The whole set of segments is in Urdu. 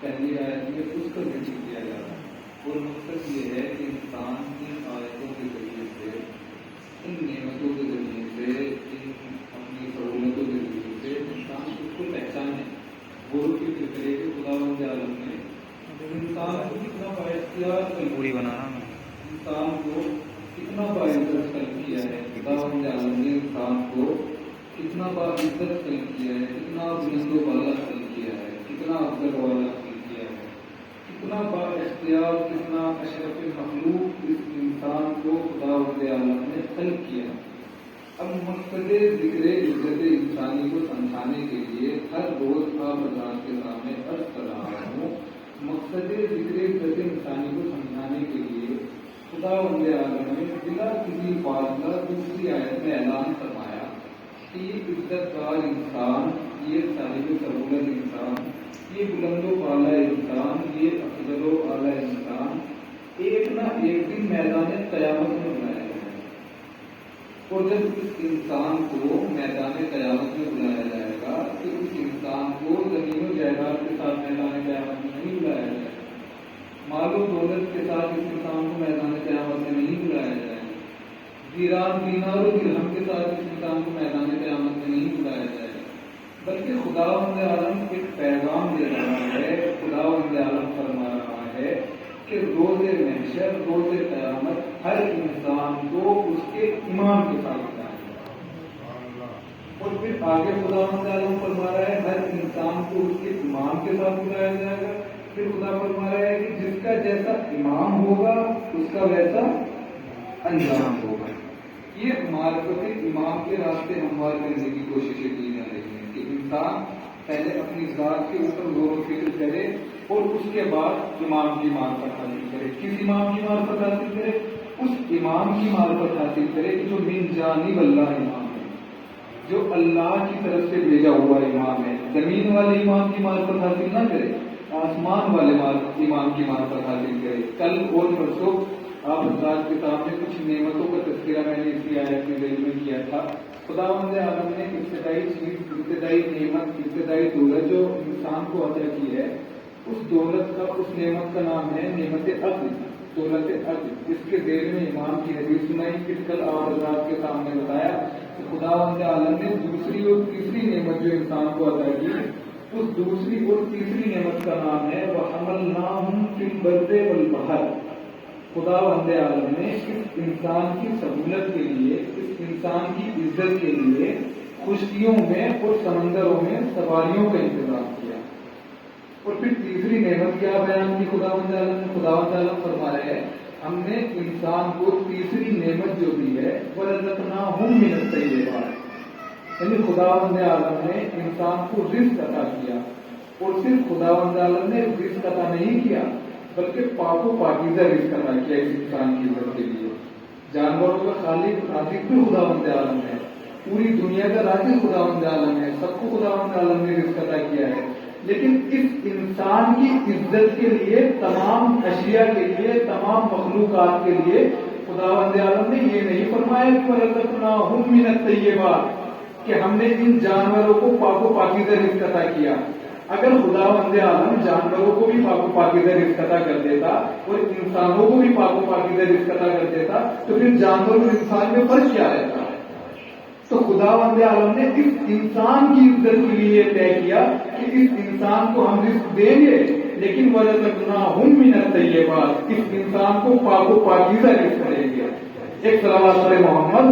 پہلی آیت میں اس کا ذکر کیا جا رہا ہے، اور مقصد یہ ہے کہ انسان کی آیتوں کے ذریعے سے، ان نعمتوں کے ذریعے سے، ان اپنی سہولتوں کے ذریعے سے انسان خود کو پہچانے، غور و فکر کرے کہ خداوند عالم نے انسان کو کتنا بااختیار پوری بنانا نا، انسان کو کتنا باعزت خلق کیا ہے، خداوند عالم نے انسان کو کتنا باعزت خلق کیا ہے، کتنا بلند و بالا خلق کیا ہے، کتنا افضل والا خلق کیا ہے، کتنا بااختیار، کتنا اشرف مخلوق اس انسان کو خداوند عالم نے خلق کیا۔ اب مقصد ذکر عزت انسانی کو سمجھانے کے لیے ہر روز آپ حضرات کے سامنے عرض کر رہا ہوں، مقصد ذکر عزت انسانی کو سمجھانے کے لیے خداوند عالم نے بلا کسی بات کا دوسری آیت میں اعلان فرمایا کہ یہ عزت دار انسان، یہ صاحب سہولت انسان، یہ بلند و بالا انسان، یہ افضل و اعلیٰ انسان ایک نہ ایک دن میدان قیامت میں بلایا جائے گا، اور جب اس انسان کو میدان قیامت میں بلایا جائے گا تو اس انسان کو زمین و جائیداد کے ساتھ میدان قیامت میں نہیں بلایا جائے گا، مال و دولت کے ساتھ اس انسان کو میدان قیامت میں نہیں بلایا جائے گا، دیران دینار و درہم کے ساتھ اس انسان کو میدان قیامت میں نہیں بلایا جائے گا، بلکہ خداوند عالم ایک پیغام دے رہا ہے، خداوند عالم فرما رہا ہے کہ روز محشر، روز قیامت ہر انسان کو اس کے امام کے ساتھ بلائے گا، اور پھر آگے خداوند عالم فرما رہا ہے ہر انسان کو اس کے امام کے ساتھ بلایا جائے گا، پھر خدا فرما رہا ہے کہ جس کا جیسا امام ہوگا اس کا ویسا انجام ہوگا۔ یہ معرفت امام کے راستے ہموار کرنے کی کوششیں کی جا رہی ہیں کہ انسان پہلے اپنی ذات کے اوپر غور و فکر کرے اور اس کے بعد امام کی معرفت حاصل کرے۔ کس امام کی معرفت حاصل کرے؟ اس امام کی معرفت حاصل کرے جو من جانب اللہ امام ہے، جو اللہ کی طرف سے بھیجا ہوا امام ہے۔ زمین والے امام کی معرفت حاصل نہ کرے، آسمان والے امام کی معرفت حاصل کرے۔ کل اور پرسوں آپ حضرات کے سامنے کچھ نعمتوں کا تذکرہ میں نے اسی آیت کے ذریعے میں کیا تھا۔ خداوند عالم نے ابتدائی چیز، ابتدائی نعمت، ابتدائی دولت جو انسان کو عطا کی ہے، اس دولت کا، اس نعمت کا نام ہے نعمت عقل، دولت عقل۔ اس کے ذیل میں امام کی حدیث سنائی، پھر کل آپ حضرات کے سامنے بتایا کہ خداوند عالم نے دوسری اور تیسری نعمت جو انسان کو عطا کی، اس دوسری اور تیسری نعمت کا نام ہے وَحَمَلْنَاهُمْ فِي الْبَرِّ وَالْبَحْرِ۔ خداوند عالم نے اس انسان کی سہولت کے لیے، اس انسان کی عزت کے لیے خشکیوں میں اور سمندروں میں سواریوں کا انتظام کیا۔ اور پھر تیسری نعمت کیا بیان کی خداوند عالم نے؟ خداوند عالم فرما رہے ہیں ہم نے انسان کو تیسری نعمت جو دی ہے وَرَزَقْنَاهُم مِّنَ الطَّيِّبَاتِ، یعنی خداوند عالم نے انسان کو رزق عطا کیا، اور صرف خداوند عالم نے رزق عطا نہیں کیا بلکہ پاک و پاکیزہ رزق عطا کیا اس انسان کی عزت کے لیے۔ جانوروں کا خالق رازق بھی خداوند عالم ہے، پوری دنیا کا رازق خداوند عالم ہے، سب کو خداوند عالم نے رزق عطا کیا ہے، لیکن اس انسان کی عزت کے لیے، تمام اشیاء کے لیے، تمام مخلوقات کے لیے خداوند عالم نے یہ نہیں فرمایا کہ وَرَزَقْنَاهُم مِّنَ الطَّيِّبَاتِ کہ ہم نے ان جانوروں کو پاک و پاکیزہ رزق عطا کیا۔ اگر خداوند عالم جانوروں کو بھی پاک و پاکیزہ رزق عطا کر دیتا اور انسانوں کو بھی پاک و پاکیزہ رزق عطا کر دیتا تو پھر جانور اور انسان میں فرق کیا رہتا؟ تو خداوند عالم نے اس انسان کی عزت کے لیے طے کیا کہ اس انسان کو ہم رزق دیں گے، لیکن وَرَزَقْنَاهُم مِّنَ الطَّيِّبَاتِ اس انسان کو پاک و پاکیزہ رزق دیں گے۔ ایک صلوات علی محمد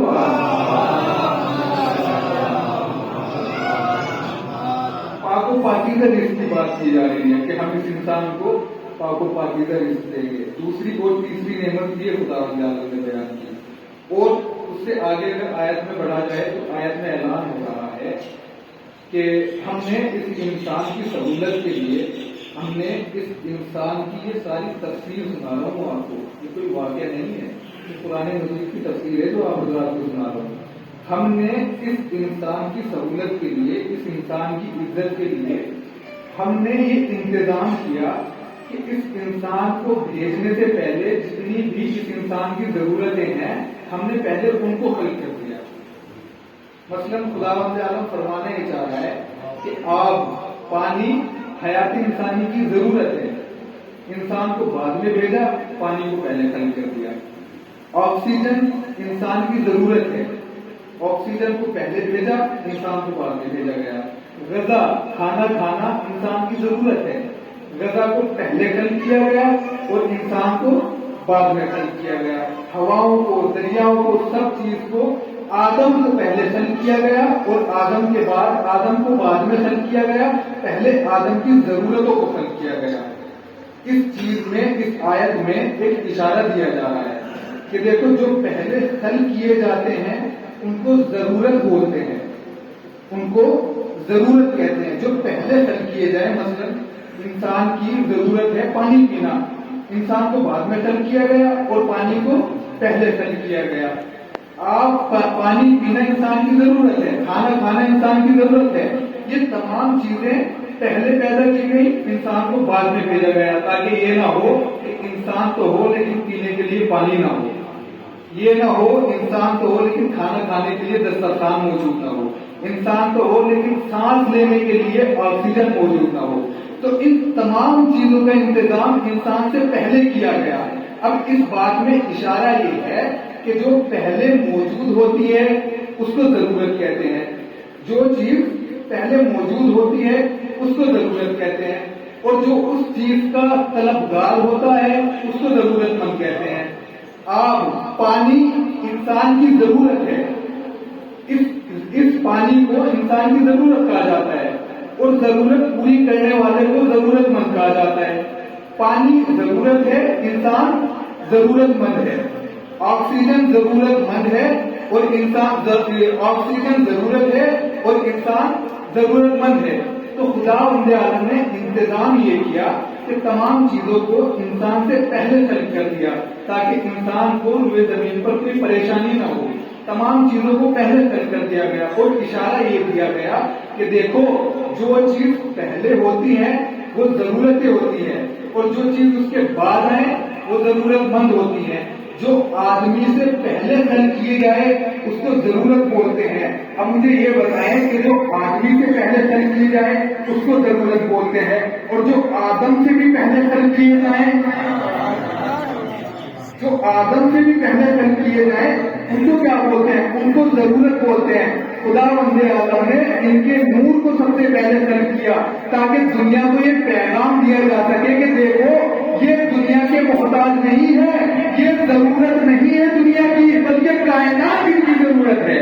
پاک و پاکیزہ رزق کی بات کی جا رہی ہے کہ ہم اس انسان کو پاک و پاکیزہ رزق دیں گے۔ دوسری اور تیسری نعمت یہ خداوند عالم نے بیان کی، اور اس سے آگے اگر آیت میں بڑھا جائے تو آیت میں اعلان ہو رہا ہے کہ ہم نے اس انسان کی سہولت کے لیے، ہم نے اس انسان کی یہ ساری تفصیل سنا رہا ہوں آپ کو، یہ کوئی واقعہ نہیں ہے، یہ قرآن مجید کی تفصیل ہے جو آپ حضرات کو سنا رہا ہوں۔ ہم نے اس انسان کی سہولت کے لیے، اس انسان کی عزت کے لیے ہم نے یہ انتظام کیا کہ اس انسان کو بھیجنے سے پہلے جتنی بھی اس انسان کی ضرورتیں ہیں ہم نے پہلے ان کو خلق کر دیا۔ مثلاً خداوند عالم فرمانے یہ چاہ رہا ہے کہ آب، پانی حیات انسانی کی ضرورت ہے، انسان کو بعد میں بھیجا، پانی کو پہلے خلق کر دیا۔ آکسیجن انسان کی ضرورت ہے، آکسیجن کو پہلے بھیجا، انسان کو بعد میں بھیجا گیا۔ غذا کھانا کھانا انسان کی ضرورت ہے، غذا کو پہلے خلق کیا گیا اور انسان کو بعد میں خلق کیا گیا۔ ہواؤں کو، دریاؤں کو، سب چیز کو آدم کو پہلے خلق کیا گیا اور آدم کے بعد آدم کو بعد میں خلق کیا گیا، پہلے آدم کی ضرورتوں کو خلق کیا گیا۔ اس چیز میں، اس آیت میں ایک اشارہ دیا جا رہا ہے کہ دیکھو جو پہلے خلق کیے جاتے ہیں ان کو ضرورت بولتے ہیں، ان کو ضرورت کہتے ہیں۔ جو پہلے خلق کیے جائیں، مثلا انسان کی ضرورت ہے پانی پینا، انسان کو بعد میں خلق کیا گیا اور پانی کو پہلے خلق کیا گیا۔ آپ پانی پینا انسان کی ضرورت ہے، کھانا کھانا انسان کی ضرورت ہے، یہ تمام چیزیں پہلے پیدا کی گئی، انسان کو بعد میں بھیجا گیا تاکہ یہ نہ ہو کہ انسان تو ہو لیکن پینے کے لیے پانی نہ ہو، یہ نہ ہو انسان تو ہو لیکن کھانا کھانے کے لیے دسترخوان موجود نہ ہو، انسان تو ہو لیکن سانس لینے کے لیے آکسیجن موجود نہ ہو۔ تو ان تمام چیزوں کا انتظام انسان سے پہلے کیا گیا۔ اب اس بات میں اشارہ یہ ہے کہ جو پہلے موجود ہوتی ہے اس کو ضرورت کہتے ہیں، جو چیز پہلے موجود ہوتی ہے اس کو ضرورت کہتے ہیں، اور جو اس چیز کا طلبگار ہوتا ہے اس کو ضرورت مند کہتے ہیں۔ آب، پانی انسان کی ضرورت ہے، اس پانی کو انسان کی ضرورت کہا جاتا ہے اور ضرورت پوری کرنے والے کو ضرورت مند کہا جاتا ہے۔ پانی ضرورت ہے، انسان ضرورت مند ہے۔ آکسیجن ضرورت مند ہے اور انسان آکسیجن ضرورت ہے اور انسان ضرورت مند ہے۔ تو خدا عالم نے انتظام یہ کیا کہ تمام چیزوں کو انسان سے پہلے خلق کر دیا تاکہ انسان کو روئے زمین پر کوئی پریشانی نہ ہو، تمام چیزوں کو پہلے خلق کر دیا گیا اور اشارہ یہ دیا گیا کہ دیکھو جو چیز پہلے ہوتی ہے وہ ضرورتیں ہوتی ہیں اور جو چیز اس کے بعد ہے وہ ضرورت مند ہوتی ہے۔ جو آدمی سے پہلے خلق کیے جائے اس کو ضرورت بولتے ہیں۔ اب مجھے یہ بتائیں کہ جو آدمی سے پہلے خلق کیے جائے اس کو ضرورت بولتے ہیں، اور جو آدم سے بھی پہلے خلق کیے جائیں، جو آدم سے بھی پہلے خلق کیے جائیں ان کو کیا بولتے ہیں؟ ان کو ضرورت بولتے ہیں۔ خدا عالم نے ان کے نور کو سب سے پہلے خلق کیا تاکہ دنیا کو یہ پیغام دیا جا سکے کہ دیکھو یہ دنیا کے محتاج نہیں ہے، یہ ضرورت نہیں ہے دنیا کی، بلکہ کائنات ان کی ضرورت ہے۔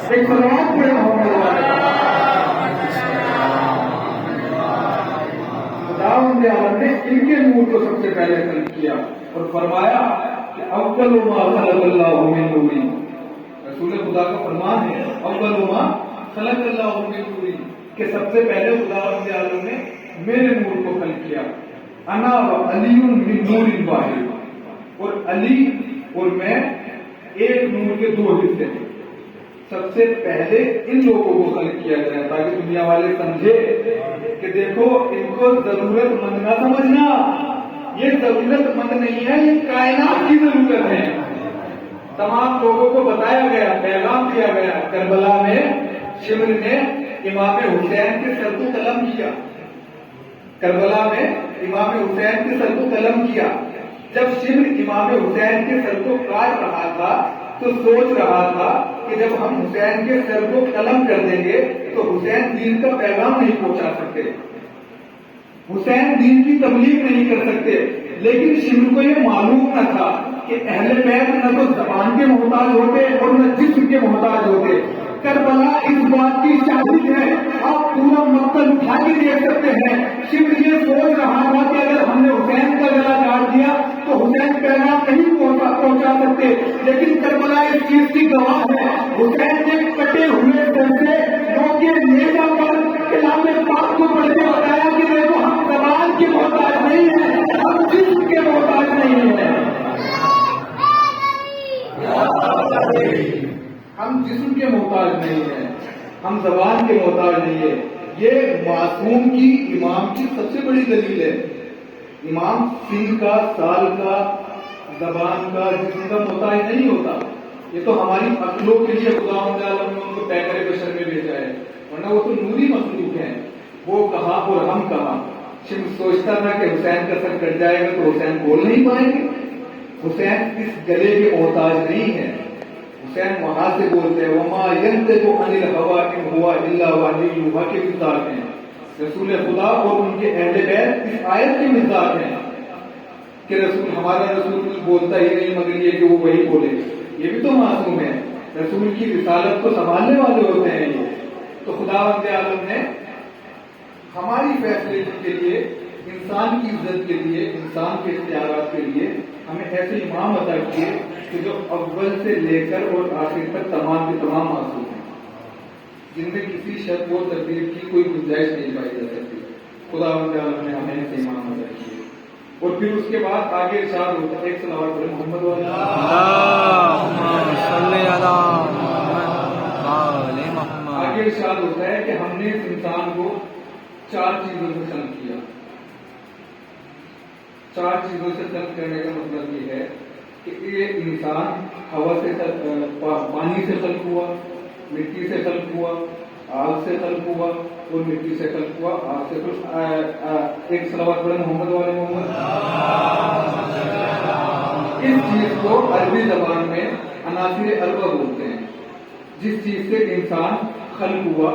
ایک سلوات پڑھے محمد والے۔ خدا عالم نے ان کے نور کو سب سے پہلے خلق کیا اور فرمایا کہ اول ما خلق اللہ من نور، رسول خدا کا فرمان ہے اول ما خلق اللہ من نور، کہ سب سے پہلے خدا عالم نے میرے نور کو خلق کیا۔ انا و علی من نور واحد، اور علی اور میں ایک نور کے دو حصے ہیں۔ سب سے پہلے ان لوگوں کو خلق کیا گیا تاکہ دنیا والے سمجھے کہ دیکھو ان کو ضرورت مند نہ سمجھنا، یہ ضرورت مند نہیں ہے، یہ کائنات کی ضرورت ہے۔ تمام لوگوں کو بتایا گیا، پیغام دیا گیا۔ کربلا میں شمر نے امام حسین کے سر کو قلم کیا، کربلا میں امام حسین کے سر کو قلم کیا۔ جب شمر امام حسین کے سر کو کاٹ رہا تھا تو سوچ رہا تھا کہ جب ہم حسین کے سر کو قلم کر دیں گے تو حسین دین کا پیغام نہیں پہنچا سکتے، حسین دین کی تبلیغ نہیں کر سکتے۔ لیکن شمر کو یہ معلوم نہ تھا کہ اہل بیت نہ تو زبان کے محتاج ہوتے اور نہ جسم کے محتاج ہوتے۔ کربلا اس بات کی شاہد ہے، آپ پورا مقتل اٹھا کے دیکھ سکتے ہیں۔ شمر یہ سوچ رہا تھا کہ اگر ہم نے حسین کا گلا کاٹ دیا تو حسین پیغام نہیں پہنچا سکتے، لیکن کربلا اس چیز کی گواہ ہے۔ حسین نے کٹے ہوئے سر سے لوگ کے نیزہ پر کلام پاک کو پڑھ کے بتایا کہ دیکھو ہم زبان کے محتاج نہیں ہیں، ہم جسم کے محتاج نہیں ہیں، ہم جسم کے محتاج نہیں ہیں، ہم زبان کے محتاج نہیں ہیں۔ یہ معصوم کی، امام کی سب سے بڑی دلیل ہے۔ امام سنگھ کا، سال کا، زبان کا، جسم کا محتاج نہیں ہوتا۔ یہ تو ہماری عقلوں کے لیے خدا عالم نے ان کو پیکر بشر میں بھیجا ہے، ورنہ وہ تو نوری مخلوق ہیں۔ وہ کہا اور ہم کہا. شمس سوچتا تھا کہ حسین کا سر کٹ جائے گا تو حسین بول نہیں پائیں گے. حسین اس گلے کے محتاج نہیں ہے. حسین وہاں سے بولتے ہیں وما ينطق عن الهوى ان هو الا وحی یوحی کے مصداق ہیں. رسول خدا اور ان کے اہل بیت اس آیت کے مصداق ہیں کہ رسول ہمارا رسول کچھ بولتا ہی نہیں مگر یہ کہ وہ وہی بولے. یہ بھی تو معصوم ہے. رسول کی رسالت کو سنبھالنے والے ہوتے ہیں یہ. تو خداوند عالم نے ہماری فیصلے کے لیے، انسان کی عزت کے لیے، انسان کے اختیارات کے لیے ہمیں ایسے امام عطا کیے کہ جو اول سے لے کر اور آخر تک تمام کے تمام معصوم ہیں، جن میں کسی شک و تردید کی کوئی گنجائش نہیں پائی جا سکتی. خداوند عالم نے ہمیں ایسے امام عطا کیے. اور پھر اس کے بعد آگے ارشاد ہوتا ہے، ایک صلوات پڑھیں محمد آگے ارشاد ہوتا ہے کہ ہم نے اس انسان کو 4 چیزوں سے خلق کیا. 4 چیزوں سے خلق کرنے کا مطلب یہ ہے کہ یہ انسان ہوا سے پانی سے خلق ہوا، مٹی سے خلق ہوا، آگ سے خلق ہوا اور مٹی سے خلق ہوا، آگ سے خلق. ایک صلوات پڑھیں محمد والے محمد. اس چیز کو عربی زبان میں عناصر اربع بولتے ہیں. جس چیز سے انسان خلق ہوا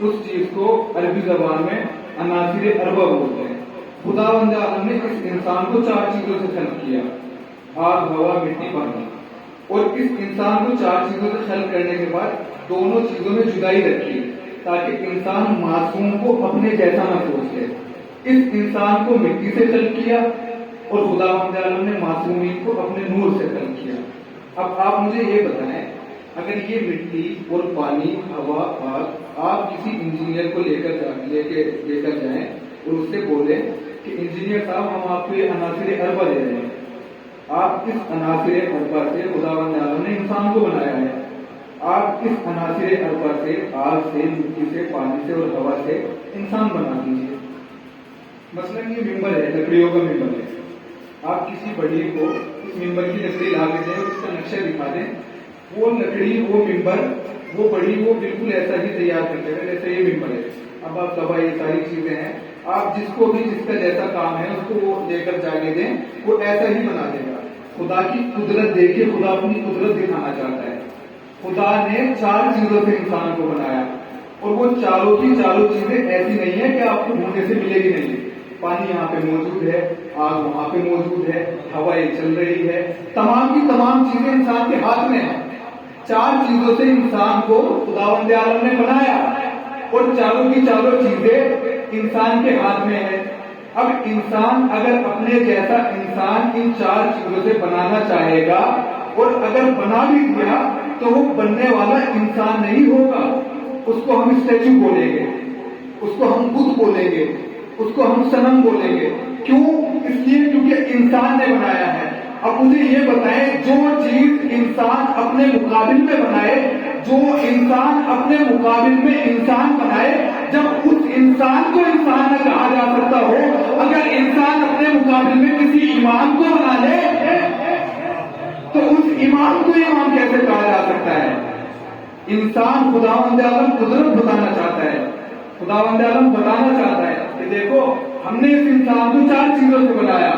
اس چیز کو عربی زبان میں عناصر اربع بولتے ہیں. خداوند عالم نے اس انسان کو 4 چیزوں سے خلق کیا، آگ، ہوا، مٹی، پانی. اور اس انسان کو 4 چیزوں سے خلق کرنے کے بعد دونوں چیزوں میں جدائی رکھی تاکہ انسان معصوم کو اپنے جیسا نہ سوچ لے. اس انسان کو مٹی سے خلق کیا اور خداوند عالم نے معصومین کو اپنے نور سے خلق کیا. اب آپ مجھے یہ بتائیں، اگر یہ مٹی اور پانی، ہوا، آگ، آپ کسی انجینئر کو لے کر جائیں اور اس سے بولیں کہ انجینئر صاحب ہم آپ کو یہ عناصر اربع دے رہے ہیں، آپ اس عناصر اربع سے خداوند عالم نے انسان کو بنایا ہے، آپ اس عناصر اربع سے، آگ سے، مٹی سے، پانی سے اور ہوا سے انسان بنا دیجیے. مثلاً یہ ممبر ہے، لکڑیوں کا ممبر ہے. آپ کسی بڑی کو اس ممبر کی لکڑی لا کے دیں اور اس کا نقشہ دکھا دیں، وہ لکڑی، وہ ممبر، وہ بڑی، وہ بالکل ایسا ہی تیار کر دے گا جیسے یہ ممبر ہے. اب آپ دبا، یہ ساری چیزیں ہیں، آپ جس کو بھی جس کا جیسا کام ہے اس کو وہ لے کر جا کے دیں، وہ ایسا ہی بنا دے گا. خدا کی قدرت دیکھے، خدا اپنی قدرت دکھانا چاہتا ہے. خدا نے 4 چیزوں سے انسان کو بنایا اور وہ چاروں کی چاروں چیزیں ایسی نہیں ہے کہ آپ کو ڈھونڈنے سے ملے گی نہیں. پانی یہاں پہ موجود ہے، آگ وہاں پہ موجود ہے، ہوائیں چل رہی ہے، تمام کی تمام چیزیں انسان کے ہاتھ میں ہیں. 4 چیزوں سے انسان کو خداوند عالم نے بنایا اور چاروں کی چاروں چیزیں انسان کے ہاتھ میں ہے. اب انسان اگر اپنے جیسا انسان ان 4 چیزوں سے بنانا چاہے گا اور اگر بنا بھی دیا تو وہ بننے والا انسان نہیں ہوگا. اس کو ہم اسٹیچو بولیں گے، اس کو ہم بت بولیں گے، اس کو ہم صنم بولیں گے. کیوں؟ اس لیے کیونکہ انسان نے بنایا ہے. اب مجھے یہ بتائیں، جو چیز انسان اپنے مقابل میں بنائے، جو انسان اپنے مقابل میں انسان بنائے، جب اس انسان کو انسان نہ کہا جا سکتا ہو، اگر انسان اپنے مقابل میں کسی امام کو بنا لے تو اس امام کو امام کیسے کہا جا سکتا ہے؟ انسان خداوند عالم قدرت بتانا چاہتا ہے، خداوند عالم بتانا چاہتا ہے کہ دیکھو ہم نے اس انسان کو 4 چیزوں سے بنایا،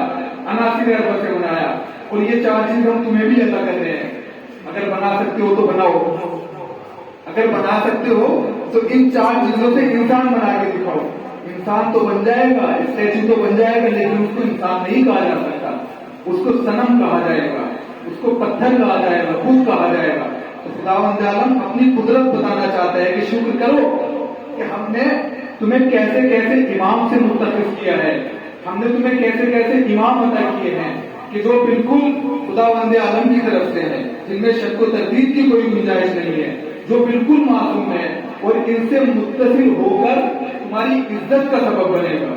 عناصر اربع سے بنایا، اور یہ 4 چیز ہم تمہیں بھی عطا کر رہے ہیں. اگر بنا سکتے ہو تو بناؤ، اگر بنا سکتے ہو تو ان 4 چیزوں سے انسان بنا کے دکھاؤ. انسان تو بن جائے گا، اسٹیچو تو بن جائے گا، لیکن اس کو انسان نہیں کہا جا سکتا. اس کو صنم کہا جائے گا، اس کو پتھر کہا جائے گا، بت کہا جائے گا. تو خداوند عالم اپنی قدرت بتانا چاہتا ہے کہ شکر کرو کہ ہم نے تمہیں کیسے کیسے امام سے متصف کیا ہے، ہم نے تمہیں کیسے کیسے امام عطا کیے ہیں کہ جو بالکل خداوند عالم کی طرف سے ہیں، جن میں شک و تردید کی کوئی گنجائش نہیں ہے، جو بالکل معصوم ہے اور ان سے متصل ہو کر تمہاری عزت کا سبب بنے گا.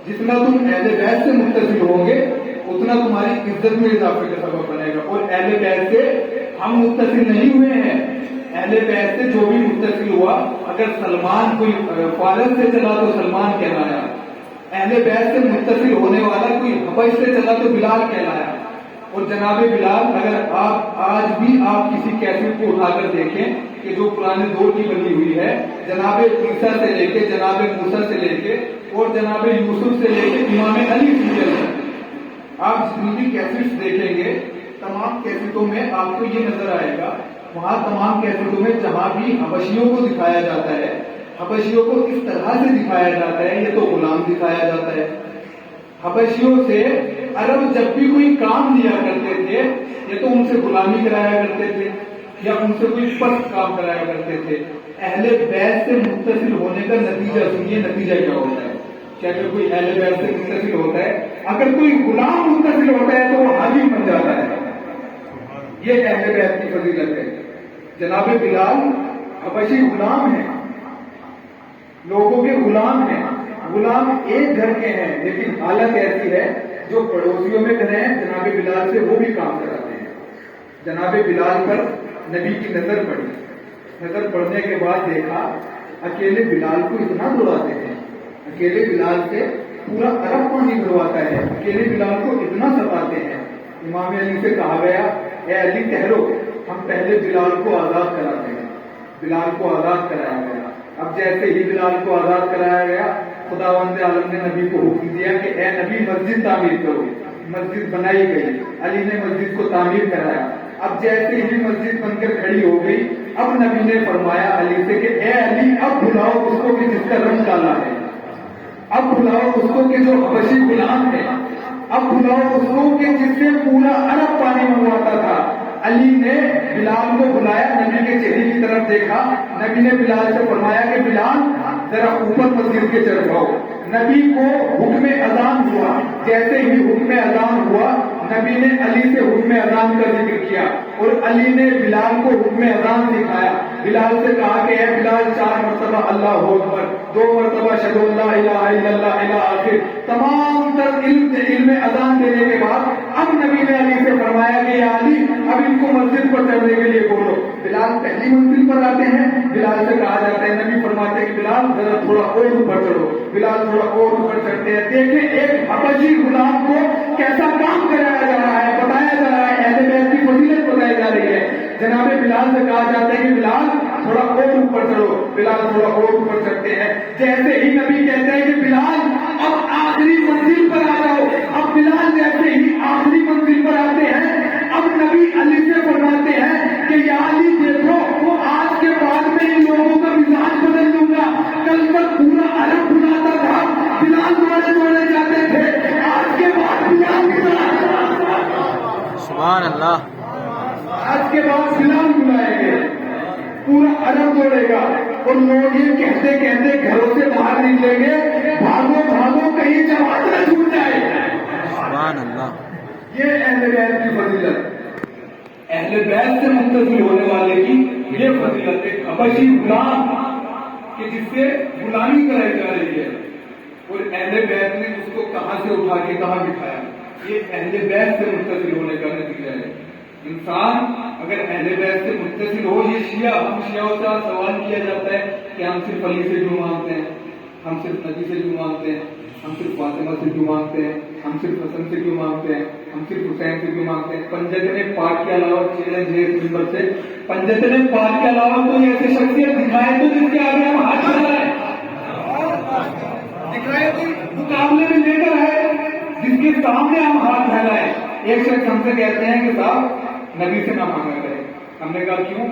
جتنا تم اہل بیت سے متصل ہوں گے اتنا تمہاری عزت میں اضافے کا سبب بنے گا. اور اہل بیت سے ہم متصل نہیں ہوئے ہیں، اہل بیت سے جو بھی متصل ہوا، اگر سلمان کوئی فارس سے چلا تو سلمان کہلایا، اہل بیت سے متصل ہونے والا کوئی حبش سے چلا تو بلال کہلایا. اور جناب بلال، اگر آپ آج بھی آپ کسی کیسٹ کو اٹھا کر دیکھیں کہ جو پرانے دور کی بنی ہوئی ہے، جناب عیسیٰ سے لے کے جناب موسیٰ سے لے کے اور جناب یوسف سے لے کے امام علی سیریل، آپ جتنی بھی کیسٹس دیکھیں گے تمام کیسٹوں میں آپ کو یہ نظر آئے گا، وہاں تمام کیسٹوں میں جہاں بھی حبشیوں کو دکھایا جاتا ہے، حبشیوں کو اس طرح سے دکھایا جاتا ہے، یہ تو غلام دکھایا جاتا ہے۔ حبشیوں سے عرب جب بھی کوئی کام لیا کرتے تھے یا تو ان سے غلامی کرایا کرتے تھے یا ان سے کوئی پست کام کرایا کرتے تھے۔ اہل بیت سے متصل ہونے کا نتیجہ سنیے، نتیجہ کیا ہوتا ہے؟ کیا کہ کوئی اہل بیت سے متصل ہوتا ہے، اگر کوئی غلام متصل ہوتا ہے تو وہ حاکم بن جاتا ہے۔ یہ اہل بیت کی فضیلت ہے۔ جناب بلال حبشی غلام ہیں، لوگوں کے غلام ہیں، غلام ایک گھر کے ہیں، لیکن حالت ایسی ہے جو پڑوسیوں میں گھر ہیں جناب بلال سے وہ بھی کام کراتے ہیں۔ جناب بلال پر نبی کی نظر پڑی، نظر پڑنے کے بعد دیکھا اکیلے بلال کو اتنا دوڑاتے ہیں، اکیلے بلال سے پورا عرب پانی بھرواتا ہے، اکیلے بلال کو اتنا ستاتے ہیں۔ امام علی سے کہا گیا اے علی ٹھہرو، ہم پہلے بلال کو آزاد کراتے ہیں۔ بلال کو آزاد کرایا گیا۔ اب جیسے ہی بلال کو آزاد کرایا گیا، خداوند عالم نے نبی کو حکم دیا کہ اے نبی مسجد تعمیر کرو۔ مسجد بنائی گئی، علی نے مسجد کو تعمیر کرایا۔ اب جیسے ہی مسجد بن کر کھڑی ہو گئی، اب نبی نے فرمایا علی سے کہ اے علی اب بلاؤ اس کو کہ جس کا رنگ کالا ہے، اب بلاؤ اس کو کہ جو حبشی غلام ہے، اب بلاؤ اس کو کہ جس سے پورا عرب پانی منگواتا تھا۔ علی نے بلال کو بلایا، نبی کے چہرے کی طرف دیکھا، نبی نے بلال سے فرمایا کہ بلال ذرا اوپر مسجد کے چڑھ جاؤ۔ نبی کو حکم اذان ہوا، جیسے ہی حکم اذان ہوا نبی نے علی سے حکم اذان کا ذکر کیا اور علی نے بلال کو حکم اذان سکھایا۔ بلال سے کہا کہ اے بلال 4 مرتبہ اللہ اکبر، 2 مرتبہ اشہد ان لا الہ الا اللہ الی آخر، تمام تر علم اذان دینے کے بعد اب نبی نے علی سے فرمایا کہ یا علی اب ان کو مسجد پر چڑھنے کے لیے بولو۔ بلال پہلی منزل پر آتے ہیں، بلال سے کہا جاتا ہے، نبی فرماتے ہیں کہ بلال ذرا تھوڑا اور اوپر چڑھو۔ بلال تھوڑا اور اوپر چڑھتے ہیں، دیکھیں ایک حبشی غلام کو کیسا کام کرایا جا رہا ہے، بتایا جا رہا ہے، اہل بیت کی فضیلت بتائی جا رہی ہے۔ جناب بلال سے کہا جاتا ہے کہ بلال تھوڑا اور اوپر چڑھو۔ بلال تھوڑا اور اوپر چڑھتے ہیں، جیسے ہی نبی کہتے ہیں کہ بلال اب آخری منزل پر آ جاؤ، اب بلال جیسے ہی آخری منزل پر آتے ہیں، اب نبی علی سے فرماتے ہیں کہ یا علی دیکھو وہ آج کے بعد میں ان لوگوں کا مزاج بدل دوں گا، کل تک پورا عرب بلاتا تھا، بلال دوڑے جاتے تھے، آج کے بعد بلال سبحان اللہ، آج کے بعد بلال بلائیں گے، پورا عرب دوڑے گا اور لوگ یہ کہتے کہتے گھروں سے باہر نکلیں گے، بھاگو بھاگو کہیں جماعت نہ چھوٹ جائے۔ سبحان اللہ، یہ اہل بیت کی فضیلت، اہل بیت سے متصل ہونے والے کی یہ فضیلت، ایک حبشی غلام کہ جس سے غلامی کرائی جا رہی ہے اور اہل بیت نے اس کو کہاں سے اٹھا کے کہاں بٹھایا، یہ اہل بیت سے متصل ہونے کا نتیجہ ہے۔ انسان اگر اہل بیت سے متصل ہو، یہ شیعہ، ہم شیعوں سے سوال کیا جاتا ہے کہ ہم صرف علی سے کیوں مانگتے ہیں، ہم صرف نبی سے کیوں مانگتے ہیں، ہم صرف فاطمہ سے کیوں مانگتے ہیں، ہم صرف حسن سے کیوں مانگتے ہیں، ہم صرف حسین سے کیوں مانگتے ہیں۔ پنجتن پاک کے علاوہ چیلنج ہے اس ممبر سے، پنجتن پاک کے علاوہ کوئی ایسی شخصیت دکھائے تو جس کے آگے ہم ہاتھ پھیلائیں، دکھائے کوئی مقابلے میں لے کر ہے جس کے سامنے ہم ہاتھ پھیلائیں۔ ایک شخص ہم سے کہتے ہیں کہ صاحب نبی سے نہ مانگا کرے، ہم نے کہا کیوں؟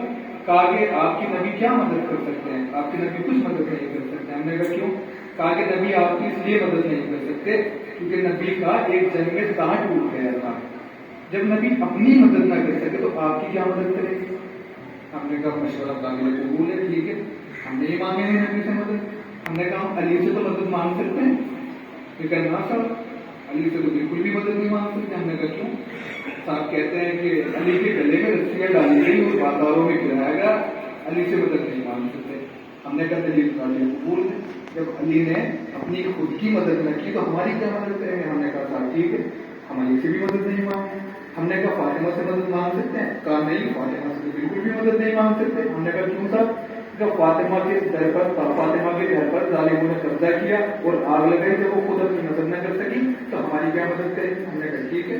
کہا کہ آپ کی نبی کیا مدد کر سکتے ہیں، آپ کی نبی کچھ مدد نہیں کر سکتے۔ ہم نے کہا کیوں؟ کہا کہ نبی آپ کی اس لیے مدد نہیں کر سکتے کیونکہ نبی کا ایک جنگ میں دانت ٹوٹ گیا تھا، جب نبی اپنی مدد نہ کر سکے تو آپ کی کیا مدد کرے گی؟ ہم نے کہا مشورہ قابل قبول ہے، ٹھیک ہے، ہم نہیں مانگیں گے نبی سے مدد۔ ہم نے کہا ہم علی سے تو مدد مانگ سکتے ہیں، یہ کہنا صاحب علی سے تو بالکل بھی مدد نہیں مانگ سکتے۔ ہم نے کہا کیوں؟ صاحب کہتے ہیں کہ علی کے گلے میں رسیاں ڈالی گئی اور بازاروں میں گرایا گیا، علی سے مدد نہیں مانگ سکتے۔ ہم نے کہا دلیل قابل قبول ہے، جب علی نے اپنی خود کی مدد نہ کی تو ہماری کیا مدد کریں گے؟ ہم نے کہا صاحب ٹھیک ہے، ہم علی سے بھی مدد نہیں مانگیں۔ ہم نے کہا فاطمہ سے مدد مانگ سکتے ہیں؟ کہا نہیں، فاطمہ سے بالکل بھی مدد نہیں مانگ سکتے۔ ہم نے کہا کیوں صاحب؟ جب فاطمہ کے گھر پر ظالموں نے قبضہ کیا اور آگ لگائی، جب وہ خود اپنی مدد نہ کر سکی تو ہماری کیا مدد کریں گے؟ ہم نے کہا ٹھیک ہے،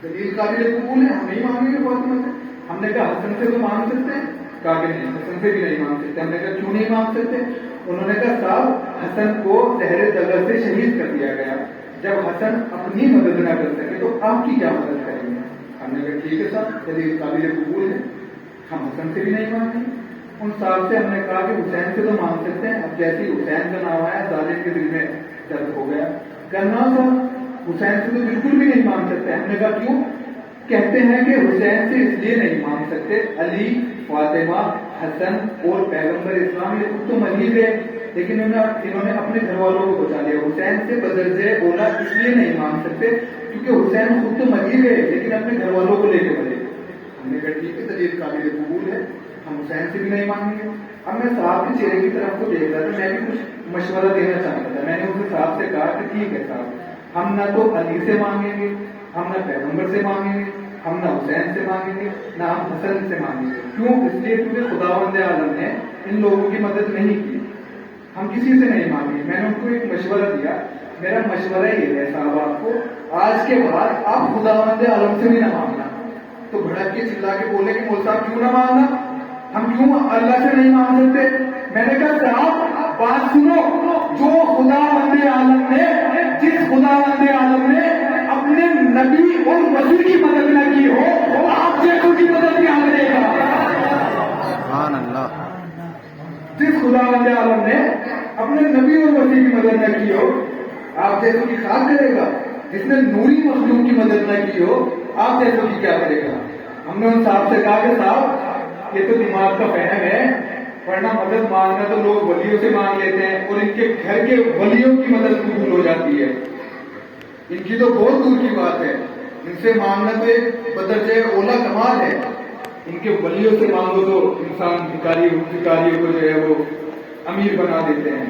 دلیل قابل قبول ہے، ہم نہیں مانگیں گے فاطمہ سے۔ ہم نے کہا حسن سے تو مانگ سکتے ہیں؟ کہا کہ نہیں حسن سے بھی نہیں مانگ سکتے. ہم نے کہا کیوں نہیں مانگ سکتے؟ انہوں نے کہا صاحب حسن کو زہر دغل سے شہید کر دیا گیا، جب حسن اپنی مدد نہ کر سکے تو آپ کی کیا مدد کریں گے؟ ہم نے کہا ٹھیک ہے صاحب، دلیل قابل قبول ہے، ہم حسن سے بھی نہیں مانگیں. ان صاحب سے ہم نے کہا کہ حسین سے تو مانگ سکتے ہیں. اب جیسے حسین کا نام آیا ظالم کے دل میں درد ہو گیا. کرنا صاحب حسین سے تو بالکل بھی نہیں مانگ سکتے. ہم نے کہا کیوں؟ کہتے ہیں کہ حسین سے اس لیے نہیں مانگ سکتے، علی، فاطمہ، حسن اور پیغمبر اسلام یہ خود تو مری گئے، لیکن انہوں نے اپنے گھر والوں کو بچا لیا. حسین سے بدرجہ اولا اس لیے نہیں مانگ سکتے کیونکہ حسین خود تو مری گئے لیکن اپنے گھر والوں کو لے کے بڑھے. ہم نے کہا ٹھیک ہے، دلیل قابل قبول ہے، ہم حسین سے بھی نہیں مانگیں گے. اب میں صاحب کے چہرے کی طرف کو دیکھ رہا تھا، میں بھی کچھ مشورہ دینا چاہتا تھا. میں نے ان سے صاحب سے کہا کہ ٹھیک ہے صاحب، ہم نہ تو علی سے مانگیں گے، ہم نہ پیغمبر سے مانگیں گے، ہم نہ حسین سے مانگیں گے، نہ ہم حسن سے مانگیں گے. کیوں؟ اس لیے کیونکہ خداوند عالم نے ان لوگوں کی مدد نہیں کی، ہم کسی سے نہیں مانگیں. میں نے ان کو ایک مشورہ دیا، میرا مشورہ یہ ہے صاحب آپ کو، آج کے بعد آپ خداوند عالم سے بھی نہ مانگنا. تو بھڑک کے چلا کے بولے کہ مول صاحب کیوں نہ مانگنا، ہم کیوں اللہ سے نہیں مانگ سکتے؟ میں نے کہا صاحب بات سنو، جو خداوند عالم نے، جس خداوند عالم نے اپنے نبی اور وزیر کی مدد نہ کی ہو، آپ جیسوں کی مدد کیا کرے گا؟ سبحان اللہ. جس خداوند عالم نے اپنے نبی اور وزیر کی مدد نہ کی ہو، آپ جیسوں کی خاک کرے گا. جس نے نوری مخلوق کی مدد نہ کی ہو، آپ جیسوں کی کیا کرے گا؟ ہم نے ان صاحب سے کہا کہ صاحب یہ تو دماغ کا فہم ہے، ورنہ مدد مانگنا تو لوگ ولیوں سے مانگ لیتے ہیں اور ان کے گھر کے ولیوں کی مدد قبول ہو جاتی ہے. ان کی تو بہت دور کی بات ہے، ان سے مانگنا تو ایک بدرجہ اولا کمال ہے. ان کے ولیوں سے مانگو تو انسان بھکاریوں کو جو ہے وہ امیر بنا دیتے ہیں.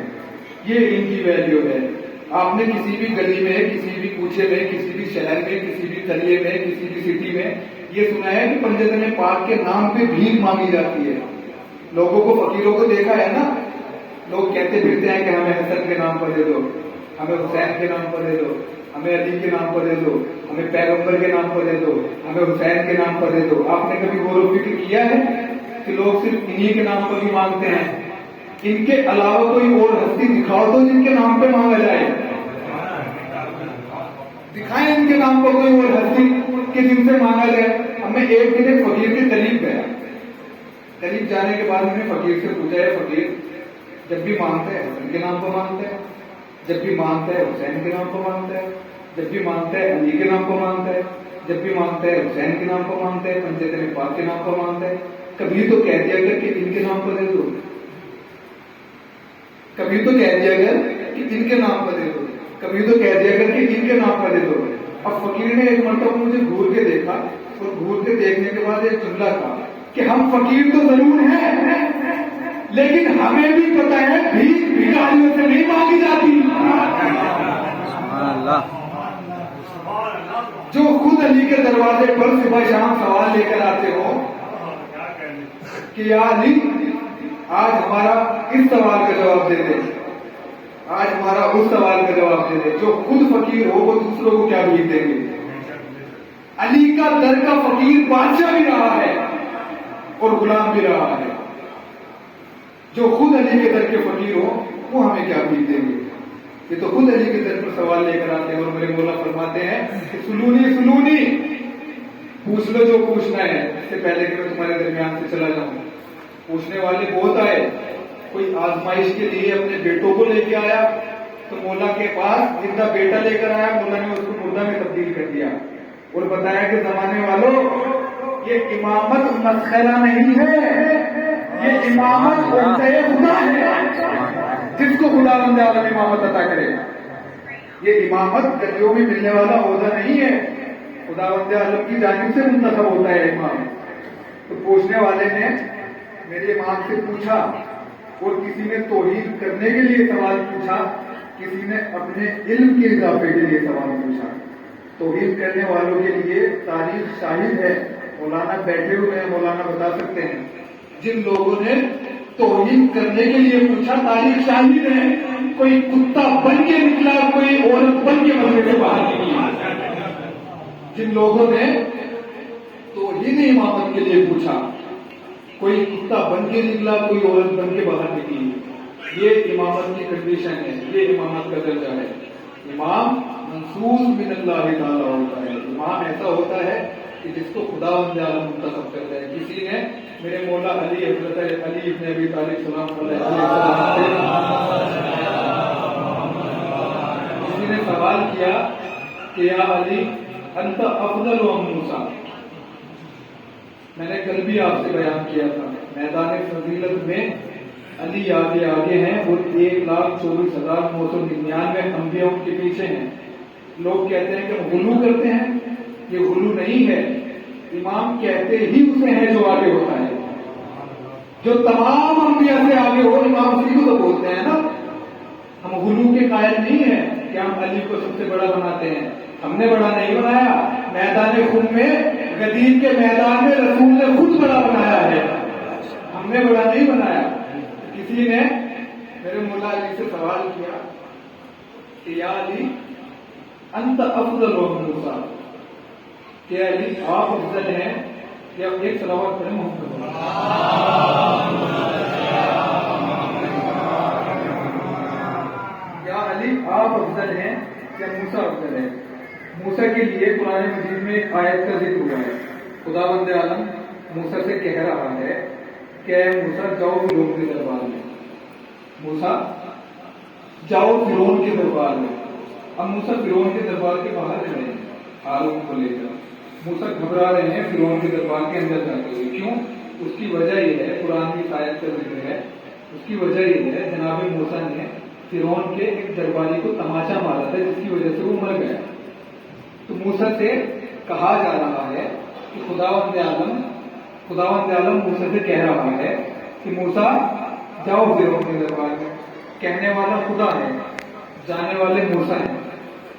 یہ ان کی ویلیو ہے. آپ نے کسی بھی گلی میں، کسی بھی کوچے میں، کسی بھی شہر میں، کسی بھی قریے میں، کسی بھی سٹی میں یہ سنا ہے کہ پنجتن پاک کے نام پہ بھیک مانگی جاتی ہے؟ لوگوں کو، فقیروں کو دیکھا ہے نا، لوگ کہتے پھرتے ہیں کہ ہمیں حسن کے نام پر دے دو، ہمیں حسین کے نام پر دے دو، ہمیں علی کے نام پر دے دو، ہمیں پیغمبر کے نام پر دے دو، ہمیں حسین کے نام پر دے دو. آپ نے کبھی غور و فکر کیا ہے کہ لوگ صرف انہی کے نام پر بھی مانگتے ہیں؟ ان کے علاوہ کوئی اور ہستی دکھاؤ تو جن کے نام پہ مانگا جائے. دکھائیں ان کے نام پر کوئی اور ہستی کہ جن سے مانگا جائے. ہمیں ایک دن ایک فقیر کے قریب گیا. قریب جانے کے بعد ہم نے فقیر سے پوچھا ہے فقیر جب بھی مانگتا ہے حسن کے نام پر مانگتا ہے، جب بھی مانگتا ہے حسین کے نام پر مانگتا ہے، جب بھی مانگتا ہے علی کے نام پر مانگتا ہے، جب بھی مانگتا ہے حسین کے نام پر مانگتا ہے، پنجتن پاک کے نام پر مانگتا ہے، کبھی تو کہہ دیا کر کہ ان کے نام پر دے دو، کبھی تو کہہ دیا گیا کہ ان کے نام پر دے دو، کبھی تو کہہ دیا گیا کہ ان کے نام پر دے دو. اب فقیر نے ایک مرتبہ مجھے گھور کے دیکھا اور گھور کے دیکھنے کے بعد ایک جملہ تھا کہ ہم فقیر تو ضرور ہیں لیکن ہمیں بھی پتہ ہے بھیک بھکاریوں سے نہیں مانگی جاتی. سبحان اللہ. جو خود علی کے دروازے پر صبح شام سوال لے کر آتے ہو کہ یا علی آج ہمارا اس سوال کا جواب دے دے، آج ہمارا اس سوال کا جواب دے دے. جو خود فقیر ہو وہ دوسروں کو کیا بھیک دیں گے؟ علی کا در کا فقیر بادشاہ بھی رہا ہے اور غلام بھی رہا ہے. جو خود علی کے در کے فقیر ہو وہ ہمیں کیا بھیک دیں گے؟ یہ تو خود علی کے در پر سوال لے کر آتے ہیں. اور میرے مولا فرماتے ہیں کہ سلونی پوچھ لو جو پوچھنا ہے، اس سے پہلے کہ میں تمہارے درمیان سے چلا جاؤں. پوچھنے والے بہت آئے. کوئی آزمائش کے لیے اپنے بیٹوں کو لے کے آیا تو مولا کے پاس زندہ بیٹا لے کر آیا، مولا نے اس کو مردہ میں تبدیل کر دیا اور بتایا کہ زمانے والوں یہ امامت مسخرہ نہیں ہے، یہ امامت خدا ہے. جس کو خداوند عالم امامت عطا کرے، یہ امامت گلیوں میں ملنے والا عہدہ نہیں ہے، خداوند عالم کی جانب سے منتخب ہوتا ہے امام. تو پوچھنے والے نے میرے امام سے پوچھا اور کسی نے توحید کرنے کے لیے سوال پوچھا، کسی نے اپنے علم کے اضافے کے لیے سوال پوچھا. توحید کرنے والوں کے لیے تاریخ شاہد ہے. مولانا بیٹھے ہوئے ہیں، مولانا بتا سکتے ہیں. جن لوگوں نے توحید کرنے کے لیے پوچھا تاریخ شاہد ہے. کوئی کتا بن کے نکلا، کوئی عورت بن کے مسئلے سے باہر نکلی. جن لوگوں نے توحید امامت کے لیے پوچھا کوئی کتا بن کے نکلا، کوئی عورت بن کے باہر نکلی. یہ امامت کی کنڈیشن ہے، یہ امامت کا درجہ ہے. امام منصوص من اللہ تعالیٰ ہوتا ہے. امام ایسا ہوتا ہے کہ جس کو خدا وند عالم منتخب کرتا ہے. کسی نے میرے مولا علی حضرت علی ابن ابی طالب سلام علیہ کسی نے سوال کیا کہ یا علی انت افضل ام موسیٰ. میں نے کل بھی آپ سے بیان کیا تھا، میدان فضیلت میں علی آگے ہیں اور 1,24,999 انبیاء کے پیچھے ہیں. لوگ کہتے ہیں کہ غلو کرتے ہیں، یہ غلو نہیں ہے. امام کہتے ہی اسے ہیں جو آگے ہوتا ہے. جو تمام انبیاء سے آگے ہو امام اسی کو تو بولتے ہیں نا. ہم غلو کے قائل نہیں ہیں کہ ہم علی کو سب سے بڑا بناتے ہیں. ہم نے بڑا نہیں بنایا. میدان خون میں غدیر کے میدان میں رسول نے خود بڑا بنایا ہے، ہم نے بڑا نہیں بنایا. کسی نے میرے مولا علی سے سوال کیا کہ یا علی انت افضل ام موسیٰ، کہ علی آپ افضل ہیں. یا ایک صلوات پڑھیں محمد. یا علی آپ افضل ہیں یا موسیٰ افضل ہے. موسیٰ کے لیے قرآن مجید میں ایک آیت کا ذکر ہوا ہے. خداوند عالم موسیٰ سے کہہ رہا ہے کہ اے موسیٰ جاؤ فرعون کے دربار میں. موسیٰ جاؤ فرعون کے دربار میں. اب موسیٰ فرعون کے دربار کے باہر رہ رہے ہیں ہارون کو لے کر. موسیٰ گھبرا رہے ہیں فرعون کے دربار کے اندر جاتے ہوئے. کیوں؟ اس کی وجہ یہ ہے، قرآن کی آیت کا ذکر ہے. اس کی وجہ یہ ہے جناب موسیٰ نے فرعون کے ایک درباری کو تماشا مارا تھا جس کی وجہ سے وہ مر گیا. تو موسیٰ سے کہا جا رہا ہے کہ خداوند عالم موسیٰ سے کہہ رہا ہے کہ موسیٰ جاؤ فرعون کے دربار میں. کہنے والا خدا ہے، جانے والے موسیٰ ہیں.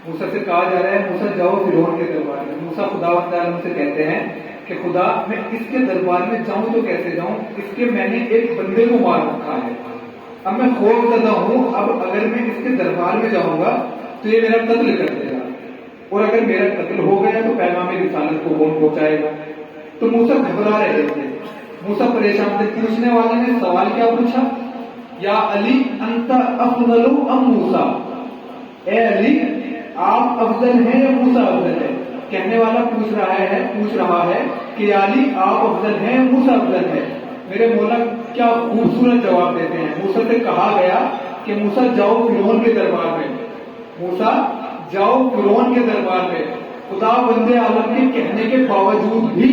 موسیٰ سے کہا جا رہا ہے موسیٰ جاؤ فرعون کے دربار میں. موسیٰ خداوند عالم سے کہتے ہیں کہ خدا میں اس کے دربار میں جاؤں تو کیسے جاؤں، اس کے میں نے ایک بندے کو مار رکھا ہے. اب میں خوف زدہ ہوں. اب اگر میں اس کے دربار میں جاؤں گا تو یہ میرا قتل کر دے گا، اور اگر میرا قتل ہو گیا تو پیغام رسالت کو کون پہنچائے گا. تو موسیٰ گھبرا رہے تھے، موسیٰ پریشان تھے. پوچھنے والے نے سوال کیا پوچھا؟ یا علی انت افضل ام موسیٰ، اے علی آپ افضل ہیں یا موسیٰ افضل ہے. کہنے والا پوچھ رہا ہے کہ علی آپ افضل ہیں یا موسیٰ افضل ہے. میرے مولا کیا خوبصورت جواب دیتے ہیں. موسیٰ سے کہا گیا کہ موسیٰ جاؤ فرعون کے دربار میں. موسیٰ جاؤ فرعون کے دربار میں. خدا بندے عالم کے کہنے کے باوجود بھی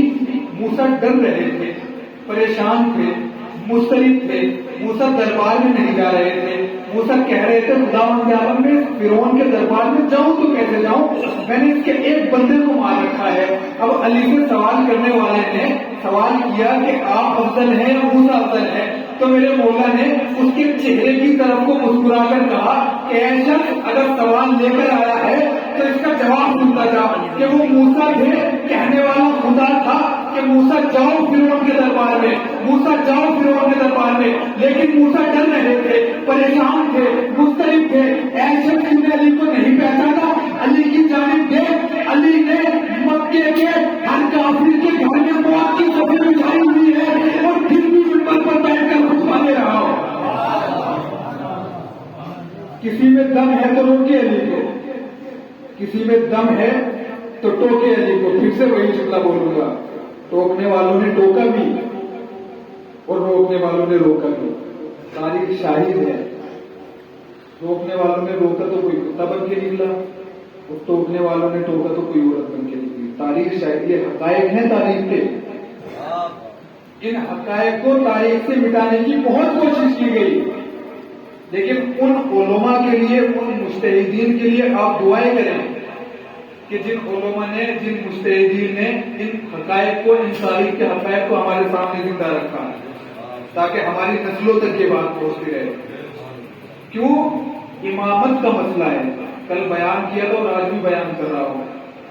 موسیٰ ڈر رہے تھے، پریشان تھے، مضطرب تھے. موسیٰ دربار میں نہیں جا رہے تھے. موسیٰ کہہ رہے تھے خدا بندے عالم میں فرعون کے دربار میں جاؤں تو کیسے جاؤں، میں نے اس کے ایک بندے کو مار رکھا ہے. اب علی سے سوال کرنے والے نے سوال کیا کہ آپ افضل ہیں یا موسیٰ افضل ہے. تو میرے مولا نے اس کے چہرے کی طرف کو مسکرا کر کہا کہ اے شخص اگر سوال لے کر آیا ہے تو اس کا جواب سنتا جا کہ وہ موسیٰ تھے، کہنے والا خدا تھا کہ موسیٰ جاؤ فرعون کے دربار میں، موسیٰ جاؤ فرعون کے دربار میں. لیکن موسیٰ ڈر رہے تھے، پریشان تھے، مضطرب تھے. اے شخص نے علی کو نہیں پہچانا. علی کی جانب دیکھ، علی نے مکے کے ہر کافر کے گھر میں موت کی صفحے بچھائی ہوئی ہے اور پھر بھی منبر پر بیٹھ کر خطبہ دے رہا ہو. کسی میں دم ہے تو روکے علی کو، کسی میں دم ہے تو ٹوکے علی کو. پھر سے وہی جملہ بولوں گا، ٹوکنے والوں نے ٹوکا بھی اور روکنے والوں نے روکا بھی. تاریخ شاہد ہے، روکنے والوں نے روکا تو کوئی کتا بن کے نکلا اور ٹوکنے والوں نے ٹوکا تو کوئی عورت بن کے نکلی. تاریخ شاہد، یہ حقائق ہیں تاریخ کے. ان حقائق کو تاریخ سے مٹانے کی بہت کوشش کی گئی، لیکن ان علماء کے لیے، ان مجتہدین کے لیے آپ دعائیں کریں کہ جن علماء نے، جن مجتہدین نے ان حقائق کو، ان تاریخ کے حقائق کو ہمارے سامنے زندہ رکھا تاکہ ہماری نسلوں تک یہ بات پہنچتی رہے. کیوں؟ امامت کا مسئلہ ہے. کل بیان کیا تھا اور آج بھی بیان کر رہا ہوں.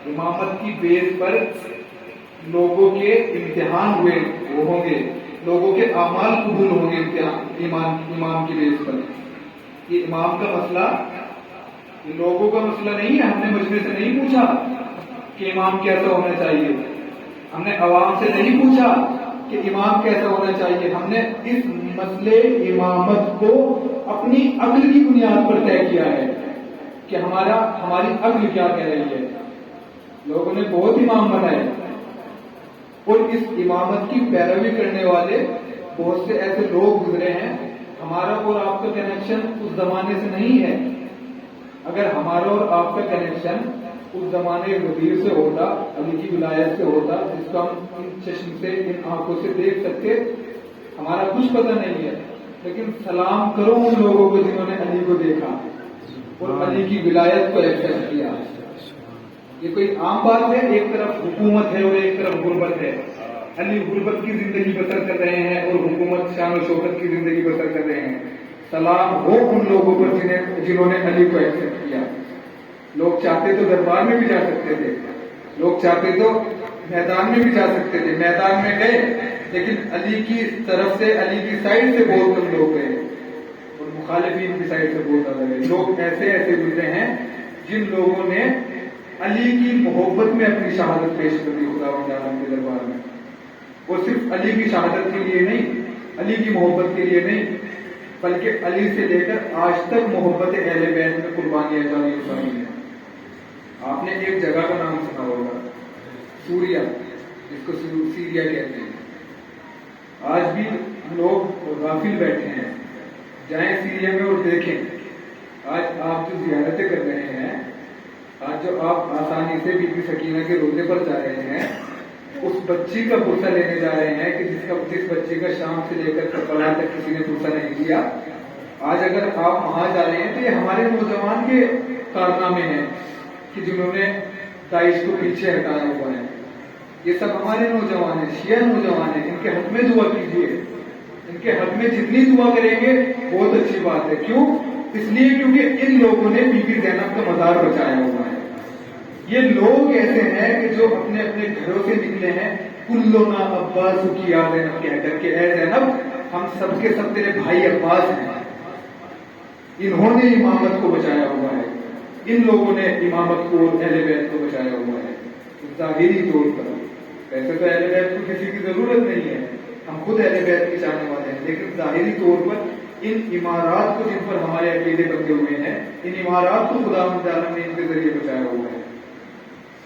امامت کی بیس پر لوگوں کے امتحان ہوئے وہ ہوں گے، لوگوں کے اعمال قبول ہوں گے امام کی بیس پر. یہ امام کا مسئلہ یہ لوگوں کا مسئلہ نہیں ہے. ہم نے مجمع سے نہیں پوچھا کہ امام کیسا ہونا چاہیے، ہم نے عوام سے نہیں پوچھا کہ امام کیسا ہونا چاہیے، ہم نے اس مسئلے امامت کو اپنی عقل کی بنیاد پر طے کیا ہے کہ ہماری عقل کیا کہہ رہی ہے. لوگوں نے بہت امام بنائے اور اس امامت کی پیروی کرنے والے بہت سے ایسے لوگ گزرے ہیں. ہمارا اور آپ کا کنیکشن اس زمانے سے نہیں ہے. اگر ہمارا اور آپ کا کنیکشن اس زمانے وزیر سے ہوتا، علی کی ولایت سے ہوتا، جس کو ہم ان چشم سے، ان آنکھوں سے دیکھ سکتے، ہمارا کچھ پتہ نہیں ہے. لیکن سلام کرو ان لوگوں کو جنہوں نے علی کو دیکھا اور علی کی ولایت کو ایکسپٹ کیا. یہ کوئی عام بات ہے؟ ایک طرف حکومت ہے اور ایک طرف غربت ہے. علی غربت کی زندگی بسر کر رہے ہیں اور حکومت شان و شوکت کی زندگی بسر کر رہے ہیں. سلام ہو ان لوگوں پر جنہوں نے علی کو ایکسپٹ کیا. لوگ چاہتے تو دربار میں بھی جا سکتے تھے، لوگ چاہتے تو میدان میں بھی جا سکتے تھے، میدان میں گئے، لیکن علی کی طرف سے، علی کی سائڈ سے بہت کم لوگ گئے اور مخالفین کی سائڈ سے بہت زیادہ گئے. لوگ ایسے گزرے ہیں جن لوگوں نے علی کی محبت میں اپنی شہادت پیش کر دی خداوند عالم کے دربار میں. وہ صرف علی کی شہادت کے لیے نہیں، علی کی محبت کے لیے نہیں، بلکہ علی سے لے کر آج تک محبت اہل بیت میں قربانیاں جاری ہوئی ہیں. آپ نے ایک جگہ کا نام سنا ہوگا، سوریا، جس کو سیریا کہتے ہیں. آج بھی لوگ غافل بیٹھے ہیں. جائیں سیریا میں اور دیکھیں. آج آپ جو زیارتیں کر رہے ہیں، آج جو آپ آسانی سے بی بی سکینہ کے روزے پر جا رہے ہیں، اس بچی کا پرسہ لینے جا رہے ہیں کہ جس بچی کا شام سے لے کر کربلا تک کسی نے پرسہ نہیں دیا. آج اگر آپ وہاں جا رہے ہیں تو یہ ہمارے نوجوان کے کارنامے ہیں کہ جنہوں نے داعش کو پیچھے ہٹایا ہوا ہے. یہ سب ہمارے نوجوان ہیں، شیعہ نوجوان ہیں. ان کے حق میں دعا کیجیے. ان کے حق میں جتنی دعا کریں گے بہت اچھی بات ہے. کیوں؟ اس لیے کیونکہ ان لوگوں نے بی بی زینب کا مزار بچایا ہوا ہے. یہ لوگ ایسے ہیں کہ جو اپنے اپنے گھروں سے نکلے ہیں کلنا عباس کی یا زینب کہہ کر کے، اے زینب ہم سب کے سب تیرے بھائی عباس ہیں. انہوں نے امامت کو بچایا ہوا ہے. ان لوگوں نے امامت کو، اہل بیت کو بچایا ہوا ہے. ظاہری طور پر ویسے تو اہل بیت کو کسی کی ضرورت نہیں ہے، ہم خود اہل بیت کے چاہنے والے ہیں، لیکن ظاہری طور پر ان عمارات کو جن پر ہمارے عقیدے بندے ہوئے ہیں، ان عمارات کو خداوند عالم نے ان کے ذریعے بچایا ہوا ہے.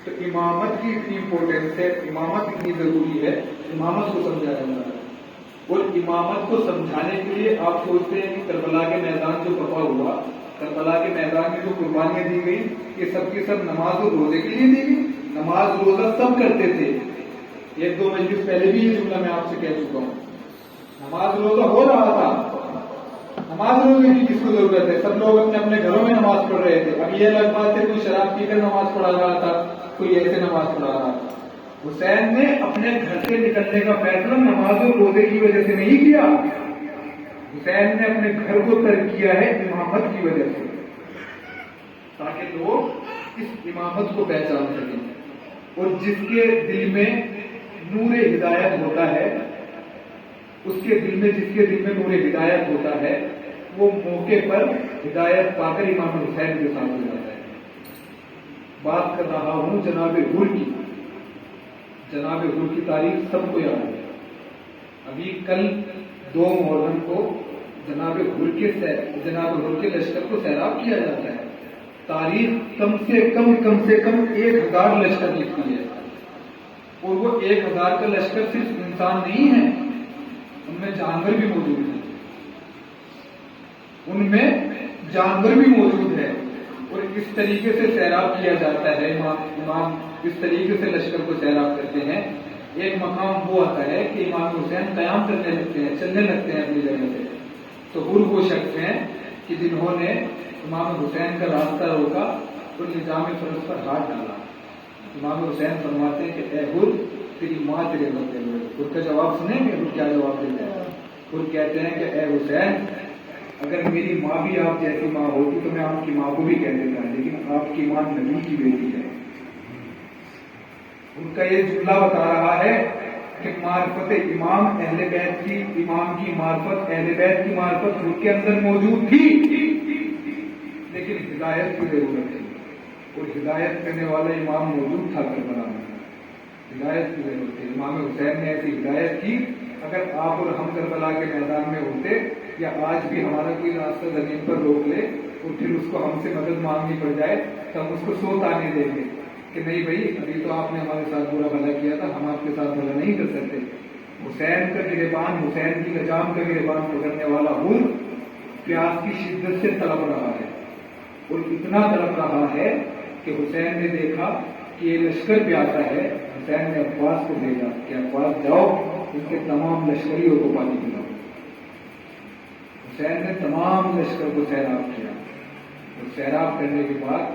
تو امامت کی اتنی امپورٹینس ہے، امامت اتنی ضروری ہے، امامت کو سمجھایا جا رہا ہے. اور امامت کو سمجھانے کے لیے آپ سوچتے ہیں کہ کربلا کے میدان جو وفا ہوا، کربلا کے میدان میں جو قربانیاں دی گئی، یہ سب کی سب نماز اور روزے کے لیے دی گئی. نماز روزہ سب کرتے تھے. ایک دو مجلس پہلے بھی یہ جملہ میں آپ سے کہہ چکا ہوں. نماز روزہ ہو رہا تھا، نماز روزے کی کس کو ضرورت ہے؟ سب لوگ اپنے اپنے گھروں میں نماز پڑھ رہے تھے. اب یہ الگ بات ہے کوئی شراب پی کر نماز پڑھا رہا تھا، کوئی ایسے نماز پڑھا رہا تھا. حسین نے اپنے گھر سے نکلنے کا فیصلہ نماز اور روزے کی وجہ سے نہیں کیا. حسین نے اپنے گھر کو ترک کیا ہے امامت کی وجہ سے، تاکہ لوگ اس امامت کو پہچان سکیں. اور جس کے دل میں نور ہدایت ہوتا ہے، اس کے دل میں، جس کے دل میں نور ہدایت ہوتا ہے، وہ موقع پر ہدایت پا کر امام حسین کے ساتھ ہو جاتا ہے. بات کر رہا ہوں جناب حر کی. جناب حر کی تاریخ سب کو یاد ہے. ابھی کل 2 محرم کو جناب حر کے لشکر کو سیراب کیا جاتا ہے. تاریخ کم سے کم 1000 لشکر لکھتی ہے. اور وہ 1000 کا لشکر صرف انسان نہیں ہے، ان میں جانور بھی موجود ہیں. ان میں جانور بھی موجود ہے. اور اس طریقے سے سیراب کیا جاتا ہے. امام اس طریقے سے لشکر کو سیراب کرتے ہیں. ایک مقام وہ آتا ہے کہ امام حسین قیام کرنے لگتے ہیں، چلنے لگتے ہیں اپنی جگہ سے. تو حر وہ شخص ہیں کہ جنہوں نے امام حسین کا راستہ روکا اور نظام فرض پر ہاتھ ڈالا. امام حسین فرماتے ہیں کہ اے حر تیری ماں تیرے بندے ہوئے. حر کا جواب سنیں گے حر کیا جواب دیتے ہیں. حر کہتے ہیں کہ اے حسین اگر میری ماں بھی آپ جیسی ماں ہوتی تو میں آپ کی ماں کو بھی کہہ دیتا، لیکن آپ کی ماں نبی کی بیٹی ہے. ان کا یہ جملہ بتا رہا ہے کہ معرفت امام اہل بیت کی، امام کی معرفت، اہل بیت کی معرفت ان کے اندر موجود تھی، لیکن ہدایت کی ضرورت تھی. اور ہدایت کرنے والا امام موجود تھا کربلا میں. ہدایت کی ضرورت تھی. امام حسین نے ایسی ہدایت کی اگر آپ اور ہم کربلا کے میدان میں ہوتے یا آج بھی ہمارا کوئی راستہ زمین پر روک لے اور پھر اس کو ہم سے مدد مانگنی پڑ جائے تو ہم اس کو 100 تانے دیں گے کہ نہیں بھائی ابھی تو آپ نے ہمارے ساتھ برا بھلا کیا تھا، ہم آپ کے ساتھ بھلا نہیں کر سکتے۔ حسین کا گریبان، حسین کی لجام کا گریبان پکڑنے والا حور پیاس کی شدت سے تڑپ رہا ہے، اور اتنا تڑپ رہا ہے کہ حسین نے دیکھا کہ یہ لشکر پیاسا ہے، حسین نے عباس کو بھیجا کہ عباس جاؤ ان کے تمام لشکریوں کو پانی پلاؤ۔ حسین نے تمام لشکر کو سیراب کیا، اور سیراب کرنے کے بعد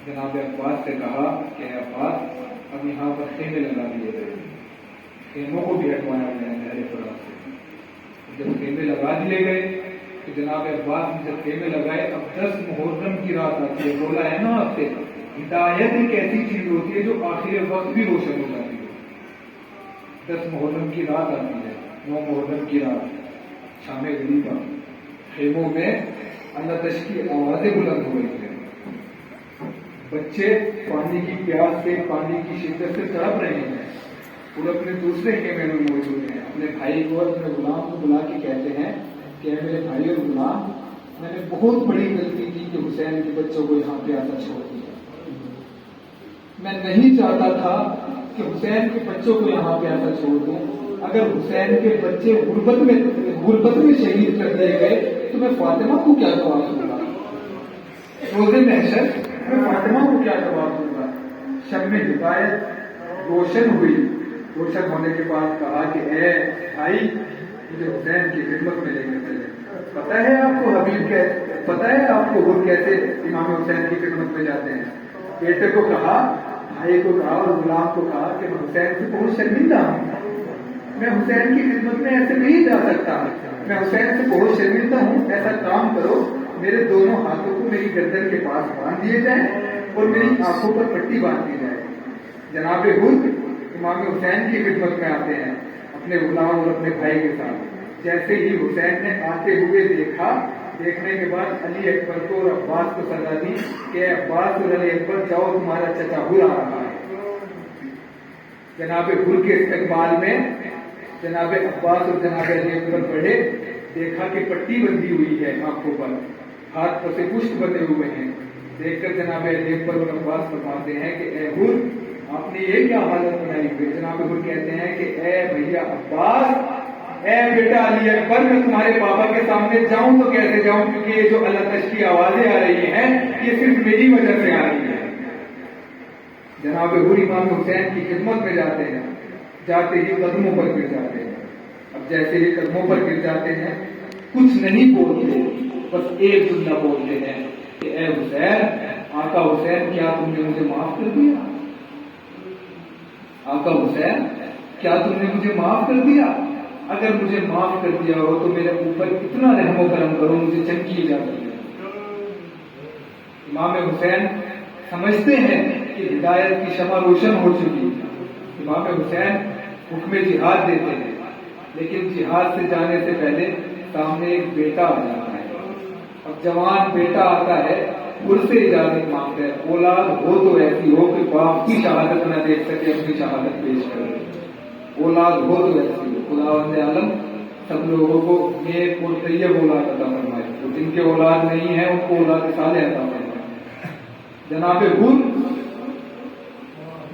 جناب عباس سے کہا کہ عباس اب یہاں پر خیمے لگا دیے گئے، خیموں کو بھی ہٹوایا گیا ہے نہر فرات سے۔ جب خیمے لگا دیے گئے تو جناب عباس نے جب خیمے لگائے، اب 10 محرم کی رات آتی ہے، بولا ہے نا آپ سے ہدایت ایک ایسی چیز ہوتی ہے جو آخر وقت بھی روشن ہو جاتی ہے۔ 10 محرم کی رات آتی ہے، 9 محرم کی رات، شام غریبہ، خیموں میں اللہ تش کی آوازیں بلند ہو رہی ہیں، بچے پانی کی پیاس سے، پانی کی شدت سے تڑپ رہے ہیں، اور اپنے دوسرے خیمے میں موجود ہیں۔ اپنے بھائی کو اور اپنے غلام کو بلا کے کہتے ہیں کہ اے میرے بھائی اور غلام، میں نے بہت بڑی غلطی کی کہ حسین کے بچوں کو یہاں پیاسا چھوڑ دیا۔ میں نہیں چاہتا تھا کہ حسین کے بچوں کو یہاں پیاسا چھوڑ دوں، اگر حسین کے بچے غربت میں شہید کر دیے گئے تو میں فاطمہ کو کیا جواب دوں گا؟ روزے محشر میں فاطمہ کو کیا جواب دوں گا؟ شب ہدایت روشن ہوئی، روشن ہونے کے بعد کہا کہ اے بھائی مجھے حسین کی خدمت میں لے کر چلے۔ پتہ ہے آپ کو حبیب پتہ ہے آپ کو حور کیسے امام حسین کی خدمت میں جاتے ہیں؟ بیٹے کو کہا، بھائی کو کہا اور غلام کو کہا کہ میں حسین سے بہت شرمندہ ہوں، میں حسین کی خدمت میں ایسے نہیں جا سکتا، میں حسین سے بہت شرمندہ ہوں، ایسا کام کرو میرے دونوں ہاتھوں کو میری گردن کے پاس باندھ دیے جائیں اور میری آنکھوں پر پٹی باندھ دی جائے۔ جناب حور امام حسین کی خدمت میں آتے ہیں اپنے غلام اور اپنے بھائی کے ساتھ۔ جیسے ہی حسین نے آتے ہوئے دیکھا، دیکھنے کے بعد علی اکبر کو اور عباس کو سزا دی کہ عباس اور علی اکبر جاؤ تمہارا چچا حور آ رہا ہے۔ جناب حور کے استقبال میں جناب عباس اور جناب علی اکبر بڑھے، دیکھا کہ پٹی بندھی ہوئی ہے آنکھوں پر، ہاتھ پر سے پشت بندھے ہوئے ہیں۔ دیکھ کر جناب علی اکبر اور عباس فرماتے ہیں کہ اے حور آپ نے یہ کیا حالت بنائی ہوئی؟ جناب حور کہتے ہیں کہ اے بھیا عباس، اے بیٹا علی اکبر، میں تمہارے پاپا کے سامنے جاؤں تو کیسے جاؤں، کیونکہ یہ جو اللہ تش کی آوازیں آ رہی ہیں یہ صرف میری وجہ سے آ رہی ہے۔ جناب حور امام حسین کی خدمت میں جاتے ہیں، جاتے ہی قدموں پر گر جاتے ہیں۔ اب جیسے ہی قدموں پر گر جاتے ہیں کچھ نہیں بولتے، بس ایک جملہ بولتے ہیں کہ اے حسین، آقا حسین، کیا تم نے مجھے معاف کر دیا؟ آقا حسین کیا تم نے مجھے معاف کر دیا؟ اگر مجھے معاف کر دیا ہو تو میرے اوپر اتنا رحم و کرم کرو، مجھے جنگ کی اجازت دے۔ امام حسین سمجھتے ہیں کہ ہدایت کی شمع روشن ہو چکی ہے۔ امام حسین حکم جہاد دیتے ہیں، لیکن جہاد سے جانے سے پہلے سامنے ایک بیٹا آ جاتا ہے۔ اب جوان بیٹا آتا ہے، اس سے اجازت مانگتا ہے، اولاد ہو تو ایسی ہو کہ باپ کی شہادت نہ دیکھ سکے، اپنی شہادت پیش کرے، اولاد ہو تو ایسی ہو۔ خداوند عالم سب لوگوں کو نیک اور طیب اولاد عطا فرمائے، تو جن کے اولاد نہیں ہے ان کو اولاد صالح عطا فرمائے۔ جناب حور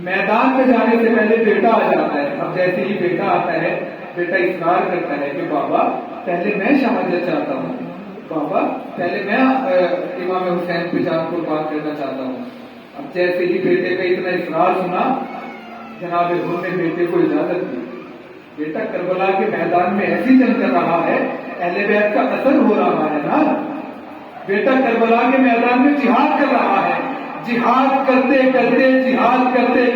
میدان میں جانے سے پہلے بیٹا آ جاتا ہے۔ اب جیسے ہی بیٹا آتا ہے، بیٹا اصرار کرتا ہے کہ بابا پہلے میں شہادت چاہتا ہوں، بابا پہلے میں امام حسین پہ جان قربان کرنا چاہتا ہوں۔ اب جیسے ہی بیٹے کا اتنا اصرار سنا، جناب حور نے بیٹے کو اجازت دی۔ بیٹا کربلا کے میدان میں ایسی جنگ کر رہا ہے، اہل بیت کا اثر ہو رہا ہے نا، بیٹا کربلا کے میدان میں جہاد کر رہا ہے، جہاد کرتے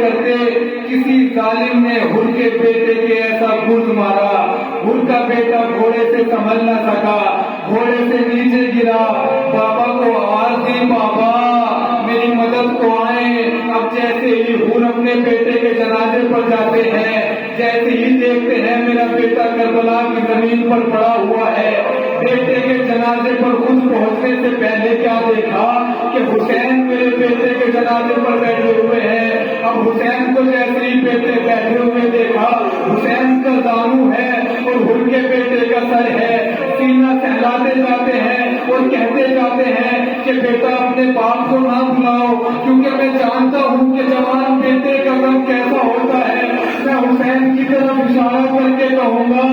کرتے کسی ظالم نے حور کے بیٹے کے ایسا گرد مارا، حور کا بیٹا گھوڑے سے سنبھل نہ سکا، گھوڑے سے نیچے گرا، بابا کو آواز دی، بابا میری مدد کو آئیں۔ اب جیسے ہی حور اپنے بیٹے کے جنازے پر جاتے ہیں، جیسے ہی دیکھتے ہیں میرا بیٹا کربلا کی زمین پر پڑا ہوا ہے، بیٹے کے جنازے پر خود پہنچنے سے پہلے کیا دیکھا کہ حسین میرے بیٹے کے جنازے پر بیٹھے ہوئے ہیں۔ اب حسین کو جیسے ہی بیٹے بیٹھے ہوئے دیکھا، حسین کا دانو ہے سر ہے سینہ سہلاتے جاتے ہیں اور کہتے جاتے ہیں کہ بیٹا اپنے باپ کو نہ بلاؤ، کیونکہ میں جانتا ہوں کہ جوان بیٹے کا غم کیسا ہوتا ہے۔ میں حسین کی طرف اشارہ کر کے کہوں گا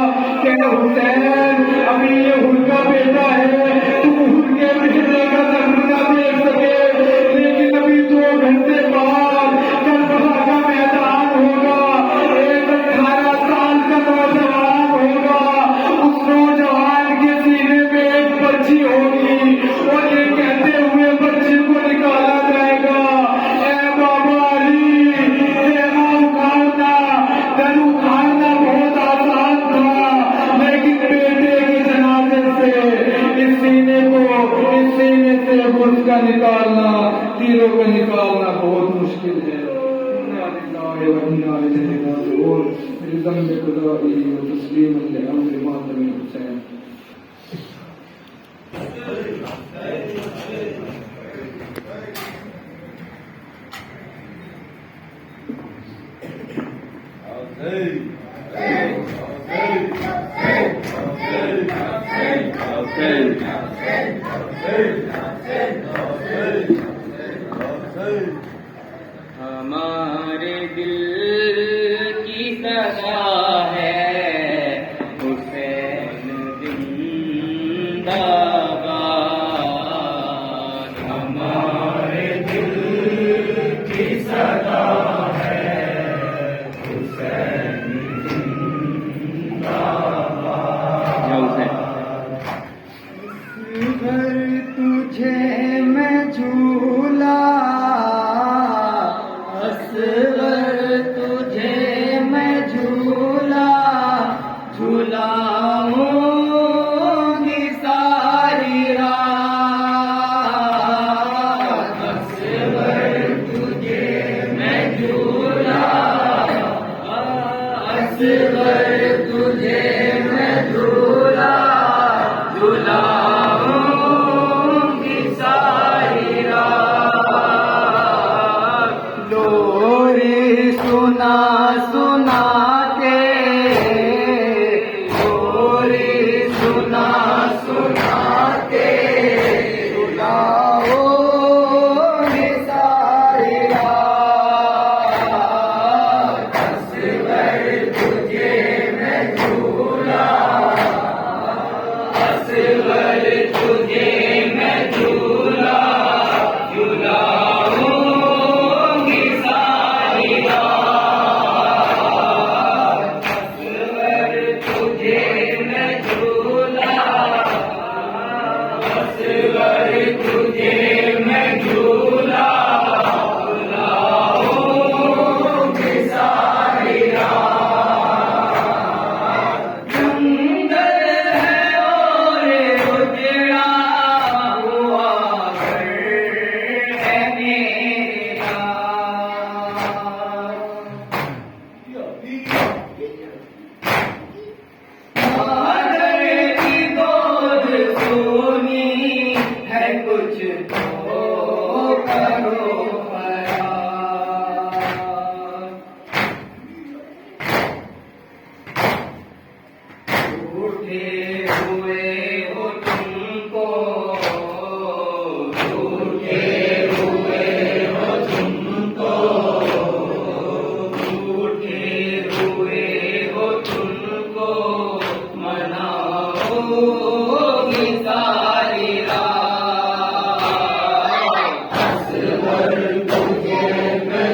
کہ حسین ابھی یہ ہر کا بیٹا ہے، تم ہر کے بچھڑے کا زخم نہ دیکھ سکے، لیکن ابھی 2 گھنٹے بعد کربلا کا میدان ہوگا، ایک 18 سال کا نوجوان ہوگا، اس نوجوان کے سینے میں ایک پرچی ہوگی اور یہ کہتے ہوئے پرچی کو نکالا جائے گا، اے بابا علی خیمہ اکھاڑنا، گھر اکھاڑنا بہت آسان تھا، لیکن بیٹے کے جنازے سے اس سینے سے برس کا نکالنا، تیروں کا نکالنا بہت مشکل ہے۔ اور رزم خدائی و تسلیم لامر ماتم حسین۔ ہمارے دل کی صدا ہے حسین زندہ باد، ہمارے دل کی صدا ہے حسین زندہ باد۔ گھر تجھے میں جھولا، تجھے میں جھولا جھولاؤں گی ساری رات، اصغر تجھے میں جھولا، اصغر تجھے میں جھولا جھولاؤں گی ساری رات، لوری سنا سنا کے، لوری سنا سنا کے جھولاؤ گی ساری رات، اصغر تجھے میں جھولا، اصغر تجھے میں جھولا جھولاؤں گی ساری رات، اصغر تجھے میں جھولا، اصغر تجھے میں جھولا جھولاؤں گی ساری رات، جنگل ہے اور اجڑا ہوا گھر ہے میرا، مادر کی گود سونی ہے، کچھ تو کرو خیال، اٹھے ہوئے ہو تم کو، اٹھے ہوئے ہو تم کو، اٹھے ہوئے ہو تم کو، مناؤ گی ساری رات، اصغر تجھے میں